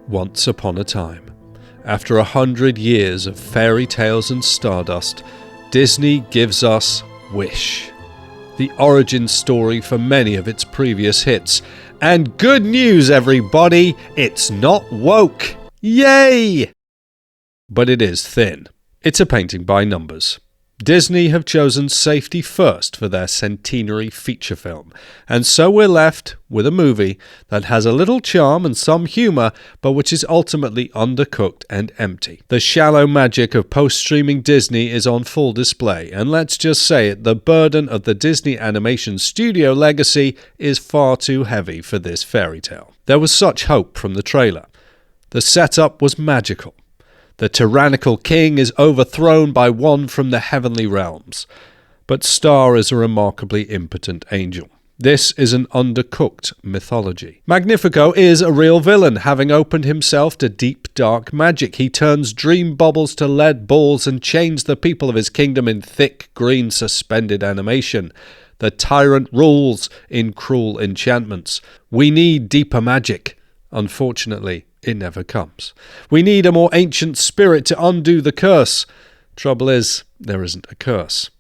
Once upon a time, after 100 years of fairy tales and stardust, Disney gives us Wish, the origin story for many of its previous hits. And good news, everybody, it's not woke. Yay! But it is thin. It's a painting by numbers. Disney have chosen safety first for their centenary feature film, and so we're left with a movie that has a little charm and some humour, but which is ultimately undercooked and empty. The shallow magic of post-streaming Disney is on full display, and let's just say it, the burden of the Disney Animation Studio legacy is far too heavy for this fairy tale. There was such hope from the trailer. The setup was magical. The tyrannical king is overthrown by one from the heavenly realms. But Star is a remarkably impotent angel. This is an undercooked mythology. Magnifico is a real villain, having opened himself to deep, dark magic. He turns dream bubbles to lead balls and chains the people of his kingdom in thick, green, suspended animation. The tyrant rules in cruel enchantments. We need deeper magic. Unfortunately, it never comes. We need a more ancient spirit to undo the curse. Trouble is, there isn't a curse.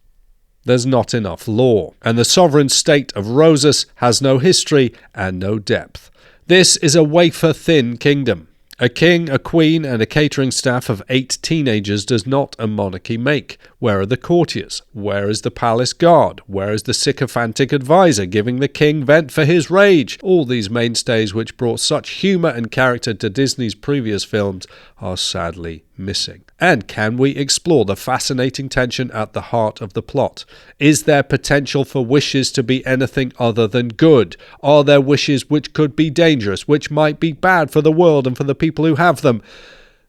There's not enough lore, and the sovereign state of Rosas has no history and no depth. This is a wafer-thin kingdom. A king, a queen, and a catering staff of 8 teenagers does not a monarchy make. Where are the courtiers? Where is the palace guard? Where is the sycophantic advisor giving the king vent for his rage? All these mainstays which brought such humour and character to Disney's previous films are sadly missing. And can we explore the fascinating tension at the heart of the plot? Is there potential for wishes to be anything other than good? Are there wishes which could be dangerous, which might be bad for the world and for the people who have them?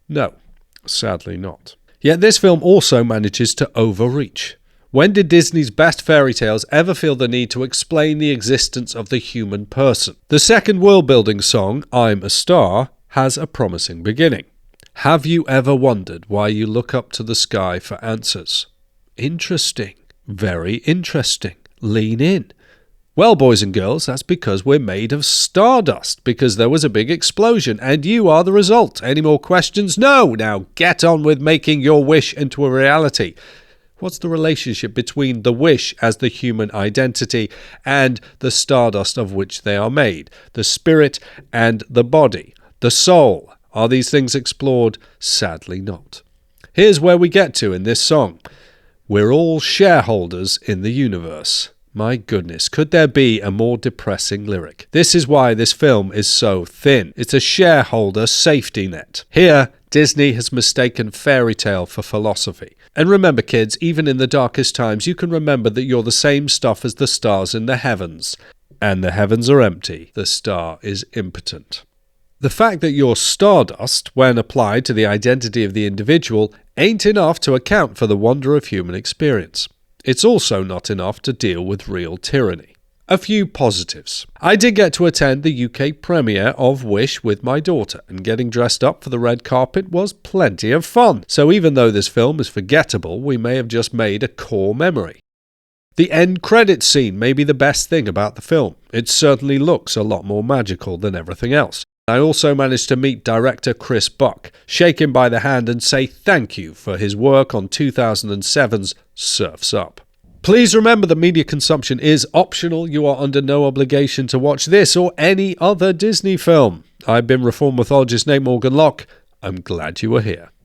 No, sadly not. Yet this film also manages to overreach. When did Disney's best fairy tales ever feel the need to explain the existence of the human person? The second world-building song, I'm a Star, has a promising beginning. Have you ever wondered why you look up to the sky for answers? Interesting. Very interesting. Lean in. Well, boys and girls, that's because we're made of stardust, because there was a big explosion, and you are the result. Any more questions? No! Now get on with making your wish into a reality. What's the relationship between the wish as the human identity and the stardust of which they are made? The spirit and the body. The soul. Are these things explored? Sadly not. Here's where we get to in this song. We're all shareholders in the universe. My goodness, could there be a more depressing lyric? This is why this film is so thin. It's a shareholder safety net. Here, Disney has mistaken fairy tale for philosophy. And remember, kids, even in the darkest times, you can remember that you're the same stuff as the stars in the heavens. And the heavens are empty. The star is impotent. The fact that you're stardust, when applied to the identity of the individual, ain't enough to account for the wonder of human experience. It's also not enough to deal with real tyranny. A few positives. I did get to attend the UK premiere of Wish with my daughter, and getting dressed up for the red carpet was plenty of fun. So even though this film is forgettable, we may have just made a core memory. The end credits scene may be the best thing about the film. It certainly looks a lot more magical than everything else. I also managed to meet director Chris Buck, shake him by the hand and say thank you for his work on 2007's Surf's Up. Please remember that media consumption is optional. You are under no obligation to watch this or any other Disney film. I've been Reformed Mythologist named Morgan Locke. I'm glad you were here.